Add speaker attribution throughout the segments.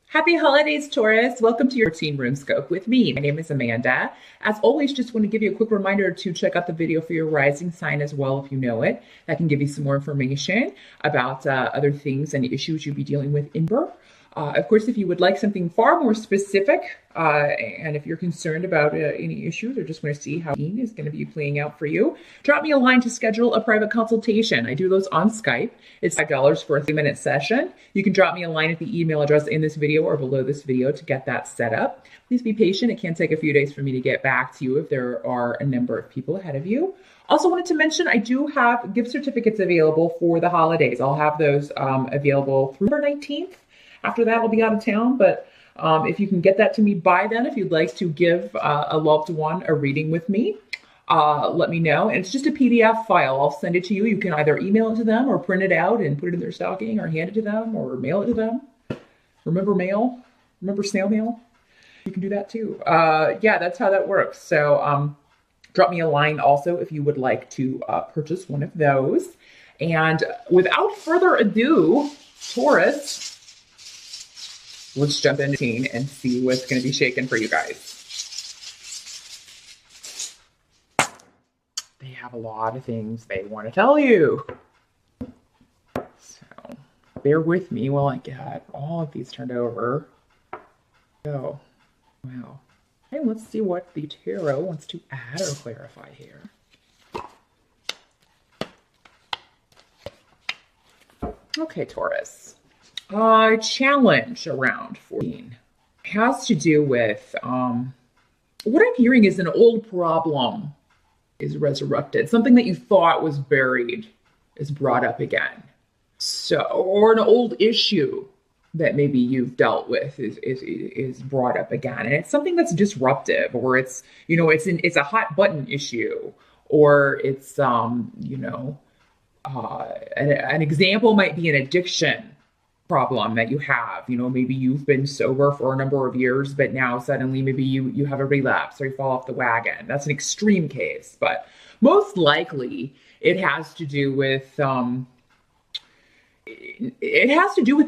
Speaker 1: Happy holidays, Taurus. Welcome to your 14 room scope with me. My name is Amanda. As always, just want to give you a quick reminder to check out the video for your rising sign as well if you know it. That can give you some more information about other things and issues you'll be dealing with in birth. Of course, if you would like something far more specific, and if you're concerned about any issues or just want to see how it is going to be playing out for you, drop me a line to schedule a private consultation. I do those on Skype. It's $5 for a 3-minute session. You can drop me a line at the email address in this video or below this video to get that set up. Please be patient. It can take a few days for me to get back to you if there are a number of people ahead of you. Also wanted to mention, I do have gift certificates available for the holidays. I'll have those available through the 19th. After that, I'll be out of town, but if you can get that to me by then, if you'd like to give a loved one a reading with me, let me know. And it's just a PDF file. I'll send it to you. You can either email it to them or print it out and put it in their stocking or hand it to them or mail it to them. Remember mail? Remember snail mail? You can do that too. Yeah, that's how that works. So drop me a line also if you would like to purchase one of those. And without further ado, Taurus, let's jump into the scene and see what's going to be shaking for you guys. They have a lot of things they want to tell you. So bear with me while I get all of these turned over. So, wow. Okay, let's see what the tarot wants to add or clarify here. Okay, Taurus. Challenge around 14 has to do with what I'm hearing is an old problem is resurrected. Something that you thought was buried is brought up again. So, or an old issue that maybe you've dealt with is brought up again, and it's something that's disruptive, or it's it's a hot button issue, or it's an example might be an addiction problem that you have. Maybe you've been sober for a number of years, but now suddenly maybe you have a relapse or you fall off the wagon. That's an extreme case, but most likely it has to do with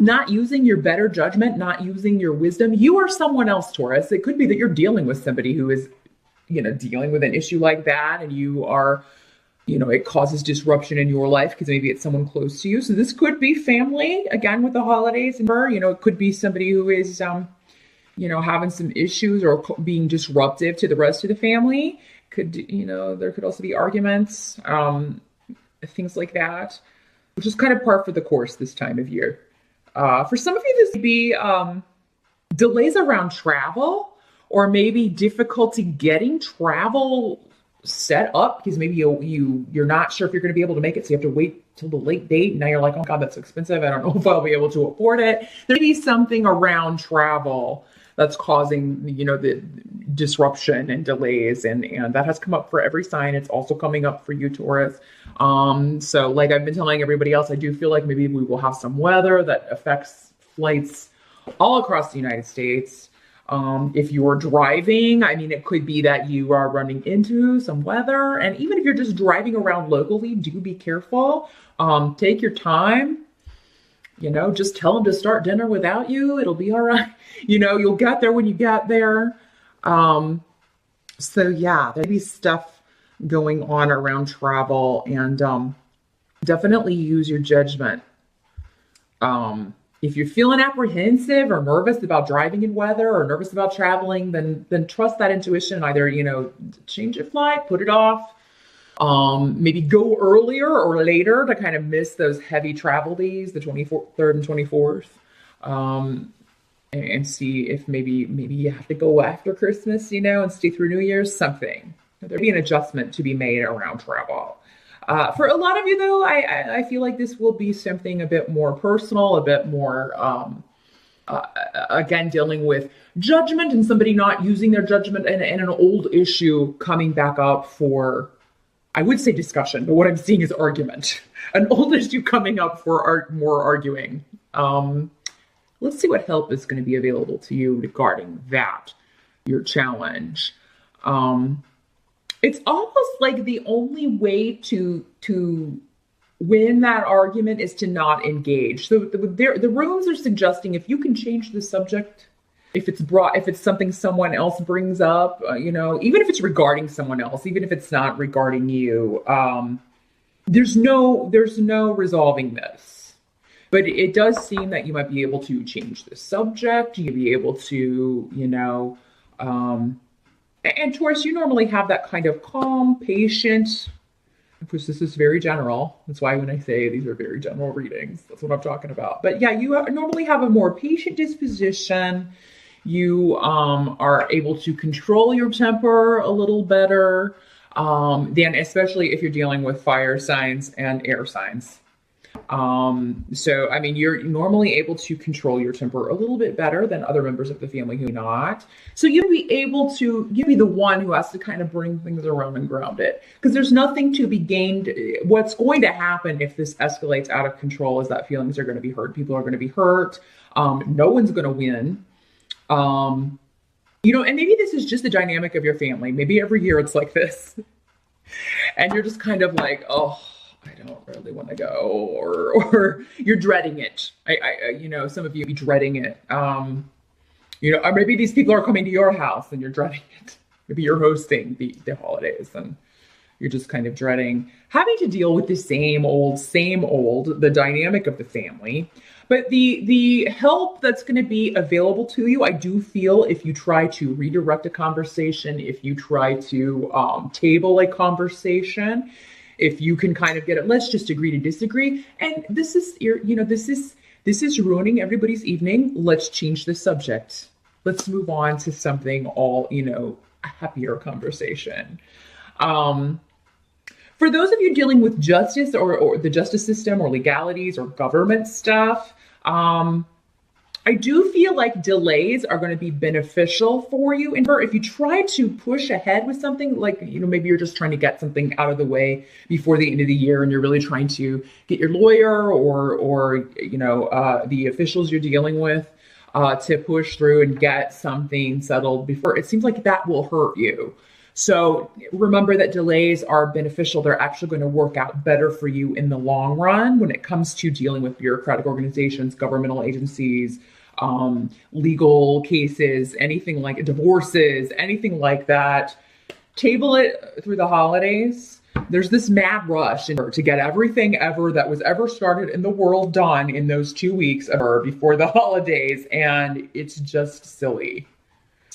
Speaker 1: not using your better judgment, not using your wisdom. You are someone else, Taurus. It could be that you're dealing with somebody who is dealing with an issue like that, and you are it causes disruption in your life because maybe it's someone close to you. So this could be family, again, with the holidays. And it could be somebody who is, having some issues or being disruptive to the rest of the family. There could also be arguments, things like that, which is kind of par for the course this time of year. For some of you, this could be delays around travel, or maybe difficulty getting travel set up because maybe you're not sure if you're going to be able to make it, so you have to wait till the late date. Now you're like, oh God, that's so expensive. I don't know if I'll be able to afford it. There may be something around travel that's causing the disruption and delays, and that has come up for every sign. It's also coming up for you, Taurus. So like I've been telling everybody else, I do feel like maybe we will have some weather that affects flights all across the United States. If you're driving, it could be that you are running into some weather. And even if you're just driving around locally, do be careful. Take your time. Just tell them to start dinner without you. It'll be all right. You'll get there when you get there. So yeah, there'll be stuff going on around travel, and definitely use your judgment. If you're feeling apprehensive or nervous about driving in weather or nervous about traveling, then trust that intuition. Either, change your flight, put it off, maybe go earlier or later to kind of miss those heavy travel days, the 23rd and 24th, and see if maybe you have to go after Christmas, and stay through New Year's, something. There'll be an adjustment to be made around travel. For a lot of you, though, I feel like this will be something a bit more personal, a bit more, again, dealing with judgment and somebody not using their judgment, and an old issue coming back up for, I would say discussion, but what I'm seeing is argument. An old issue coming up for more arguing. Let's see what help is going to be available to you regarding that, your challenge. It's almost like the only way to win that argument is to not engage. So the rooms are suggesting if you can change the subject, if it's something someone else brings up, even if it's regarding someone else, even if it's not regarding you, there's no resolving this. But it does seem that you might be able to change the subject. You'll be able to, and Taurus, you normally have that kind of calm, patient. Of course, this is very general. That's why when I say these are very general readings, that's what I'm talking about. But yeah, you normally have a more patient disposition. You are able to control your temper a little better than, especially if you're dealing with fire signs and air signs. So, I mean, you're normally able to control your temper a little bit better than other members of the family who are not. So you'll be the one who has to kind of bring things around and ground it, because there's nothing to be gained. What's going to happen if this escalates out of control is that feelings are going to be hurt. People are going to be hurt. No one's going to win. And maybe this is just the dynamic of your family. Maybe every year it's like this and you're just kind of like, oh, I don't really want to go, or you're dreading it. Some of you be dreading it. Or maybe these people are coming to your house and you're dreading it. Maybe you're hosting the holidays and you're just kind of dreading having to deal with the same old, the dynamic of the family. But the help that's going to be available to you, I do feel, if you try to redirect a conversation, if you try to table a conversation, if you can kind of get it, let's just agree to disagree. And this is ruining everybody's evening. Let's change the subject. Let's move on to something a happier conversation. For those of you dealing with justice or the justice system or legalities or government stuff, I do feel like delays are going to be beneficial for you. And if you try to push ahead with something, like, maybe you're just trying to get something out of the way before the end of the year, and you're really trying to get your lawyer or the officials you're dealing with to push through and get something settled before, it seems like that will hurt you. So remember that delays are beneficial. They're actually going to work out better for you in the long run when it comes to dealing with bureaucratic organizations, governmental agencies, legal cases, anything like divorces, anything like that. Table it through the holidays. There's this mad rush to get everything ever that was ever started in the world done in those 2 weeks before the holidays. And it's just silly.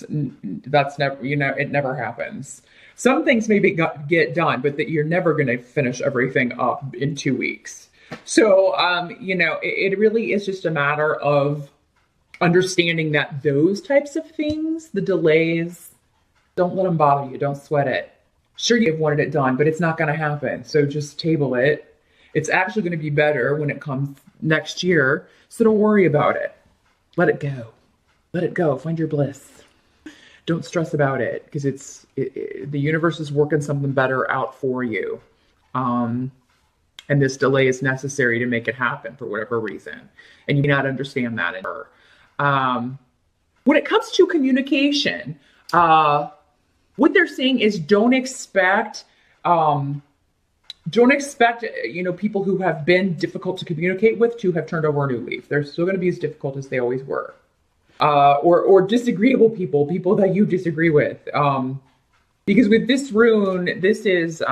Speaker 1: That's never, it never happens. Some things maybe get done, but that you're never going to finish everything up in 2 weeks. So, it really is just a matter of understanding that those types of things, the delays, don't let them bother you. Don't sweat it. Sure, you've wanted it done, but it's not going to happen. So just table it. It's actually going to be better when it comes next year. So don't worry about it. Let it go. Let it go. Find your bliss. Don't stress about it, because the universe is working something better out for you. And this delay is necessary to make it happen for whatever reason. And you may not understand that. When it comes to communication, what they're saying is don't expect, people who have been difficult to communicate with to have turned over a new leaf. They're still going to be as difficult as they always were. Or disagreeable people that you disagree with. Because with this rune, this is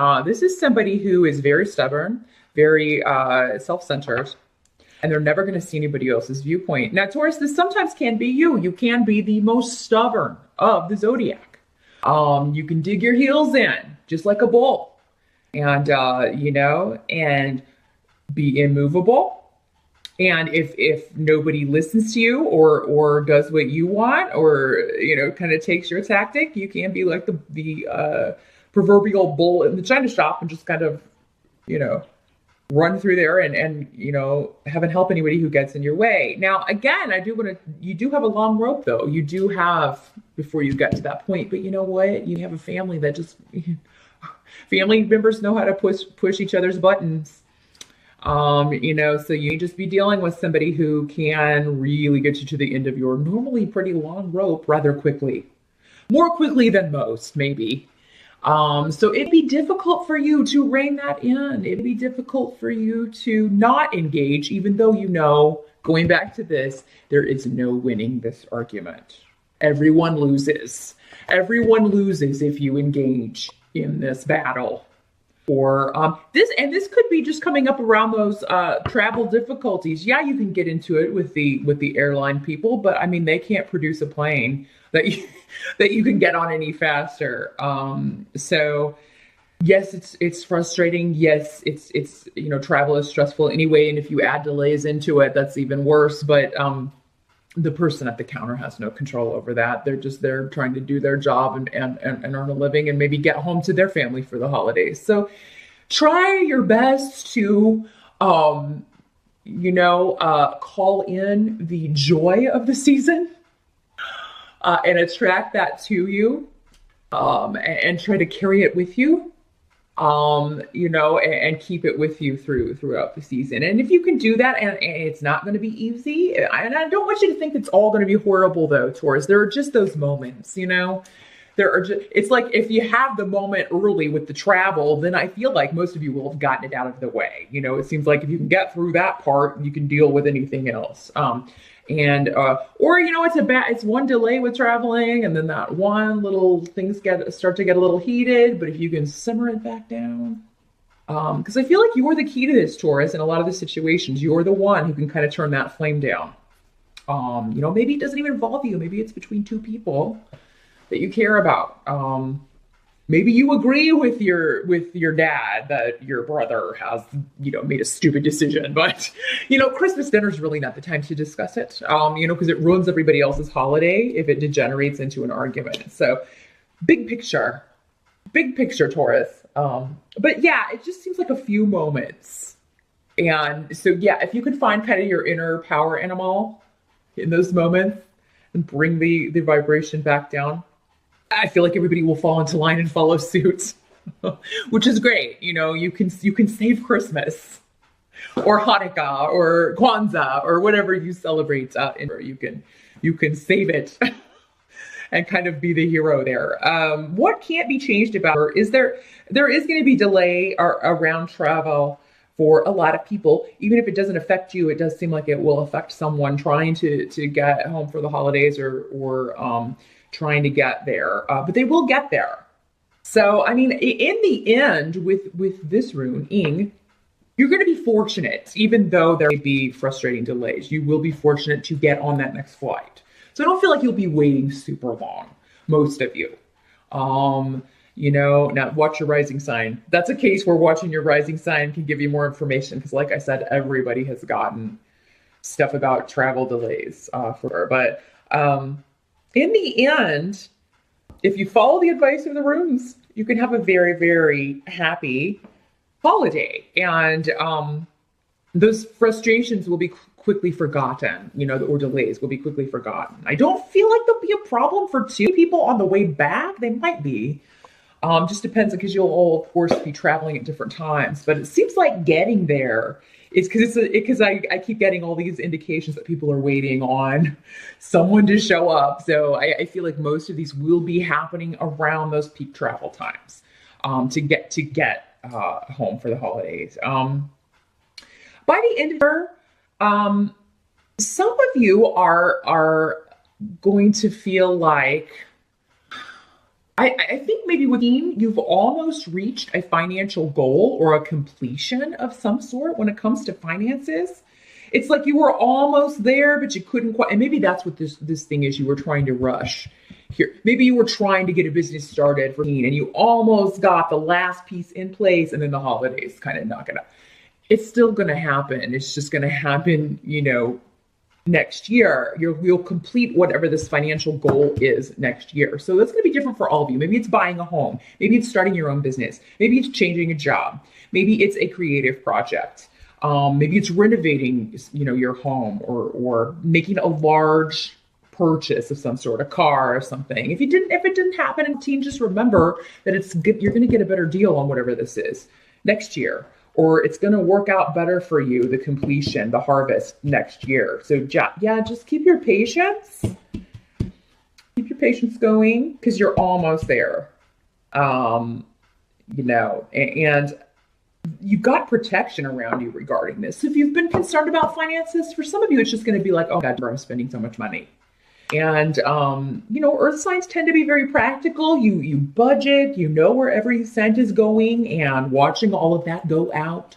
Speaker 1: somebody who is very stubborn, very self-centered, and they're never going to see anybody else's viewpoint. Now, Taurus, this sometimes can be you. You can be the most stubborn of the zodiac. You can dig your heels in, just like a bull, and and be immovable. And if nobody listens to you or does what you want, or kind of takes your tactic, you can be like the proverbial bull in the china shop and just kind of run through there and haven't help anybody who gets in your way. Now, again, you do have a long rope though. You do have before you get to that point. But you know what? You have a family that just family members know how to push each other's buttons. So you just be dealing with somebody who can really get you to the end of your normally pretty long rope rather quickly. More quickly than most, maybe. So it'd be difficult for you to rein that in. It'd be difficult for you to not engage, even though you know, going back to this, there is no winning this argument. Everyone loses. Everyone loses if you engage in this battle. Or this could be just coming up around those travel difficulties. Yeah, you can get into it with the airline people, but I mean they can't produce a plane that you can get on any faster. So yes, it's frustrating. Yes, it's travel is stressful anyway, and if you add delays into it, that's even worse. But the person at the counter has no control over that. They're trying to do their job and earn a living and maybe get home to their family for the holidays. So try your best to, call in the joy of the season and attract that to you and try to carry it with you. And keep it with you throughout the season. And if you can do that, and it's not going to be easy, and I don't want you to think it's all going to be horrible though, Taurus. There are just those moments, it's like if you have the moment early with the travel, then I feel like most of you will have gotten it out of the way. It seems like if you can get through that part, you can deal with anything else. It's one delay with traveling, and then that one little things start to get a little heated. But if you can simmer it back down, because I feel like you're the key to this, Taurus. In a lot of the situations, you're the one who can kind of turn that flame down. Maybe it doesn't even involve you. Maybe it's between two people that you care about. Maybe you agree with your dad that your brother has, made a stupid decision, but, Christmas dinner is really not the time to discuss it, because it ruins everybody else's holiday if it degenerates into an argument. So big picture, Taurus. But yeah, it just seems like a few moments. And so, yeah, if you could find kind of your inner power animal in those moments and bring the vibration back down, I feel like everybody will fall into line and follow suit, which is great. You can save Christmas or Hanukkah or Kwanzaa or whatever you celebrate. You can save it and kind of be the hero there. What can't be changed about her is there is going to be delay around travel for a lot of people. Even if it doesn't affect you, it does seem like it will affect someone trying to get home for the holidays or trying to get there, but they will get there. So, I mean, in the end, with this rune, Ing, you're going to be fortunate, even though there may be frustrating delays. You will be fortunate to get on that next flight. So I don't feel like you'll be waiting super long, most of you. Now watch your rising sign. That's a case where watching your rising sign can give you more information, because like I said, everybody has gotten stuff about travel delays but in the end, if you follow the advice of the runes, you can have a very, very happy holiday. And those frustrations will be quickly forgotten, or delays will be quickly forgotten. I don't feel like there'll be a problem for two people on the way back. They might be. Just depends, because you'll all, of course, be traveling at different times. But it seems like getting there is because I keep getting all these indications that people are waiting on someone to show up. So I feel like most of these will be happening around those peak travel times to get home for the holidays. By the end of the year, some of you are going to feel like, I think maybe with you've almost reached a financial goal or a completion of some sort when it comes to finances. It's like you were almost there, but you couldn't quite. And maybe that's what this thing is. You were trying to rush here. Maybe you were trying to get a business started for and you almost got the last piece in place, and then the holidays kind of knock it out. It's still going to happen. It's just going to happen, next year. You'll complete whatever this financial goal is next year. So that's going to be different for all of you. Maybe it's buying a home. Maybe it's starting your own business. Maybe it's changing a job. Maybe it's a creative project. Maybe it's renovating, your home or making a large purchase of some sort, a car or something. If it didn't happen in teen, just remember that it's good. You're going to get a better deal on whatever this is next year. Or it's going to work out better for you, the completion, the harvest next year. So just keep your patience. Keep your patience going, because you're almost there. Um, and you've got protection around you regarding this. So if you've been concerned about finances, for some of you, it's just going to be like, oh God, I'm spending so much money. And, earth signs tend to be very practical. You budget, you know where every cent is going, and watching all of that go out.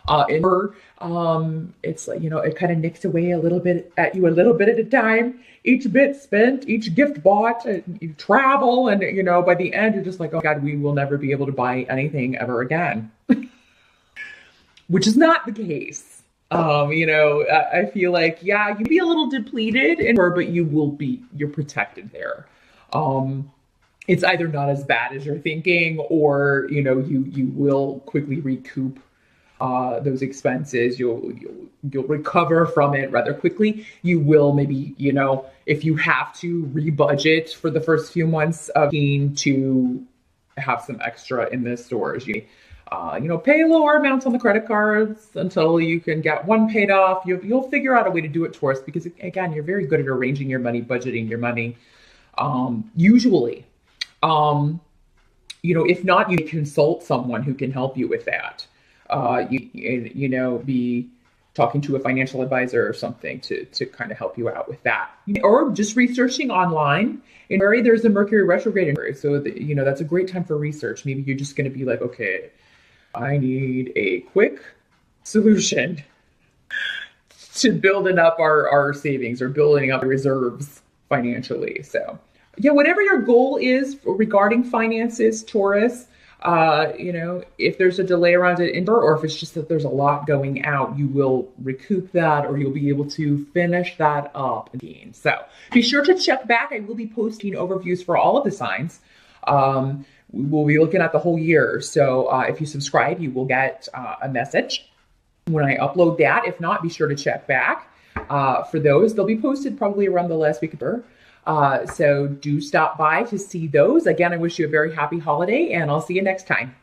Speaker 1: It's like, it kind of nicks away a little bit at you, a little bit at a time. Each bit spent, each gift bought, you travel, and, by the end, you're just like, oh God, we will never be able to buy anything ever again. Which is not the case. I feel like, yeah, you'd be a little depleted, but you're protected there. It's either not as bad as you're thinking, or, you will quickly recoup those expenses. You'll recover from it rather quickly. You will maybe, if you have to rebudget for the first few months of to have some extra in the stores. Pay lower amounts on the credit cards until you can get one paid off. You'll figure out a way to do it, Taurus, because again, you're very good at arranging your money, budgeting your money. Usually, if not, you consult someone who can help you with that. Be talking to a financial advisor or something to kind of help you out with that, or just researching online. In February, there's a Mercury retrograde in February, so that's a great time for research. Maybe you're just going to be like, okay, I need a quick solution to building up our savings or building up reserves financially. So, yeah, whatever your goal is regarding finances, Taurus, if there's a delay around it, or if it's just that there's a lot going out, you will recoup that, or you'll be able to finish that up again. So be sure to check back. I will be posting overviews for all of the signs. We'll be looking at the whole year. So if you subscribe, you will get a message when I upload that. If not, be sure to check back for those. They'll be posted probably around the last week of February. So do stop by to see those. Again, I wish you a very happy holiday, and I'll see you next time.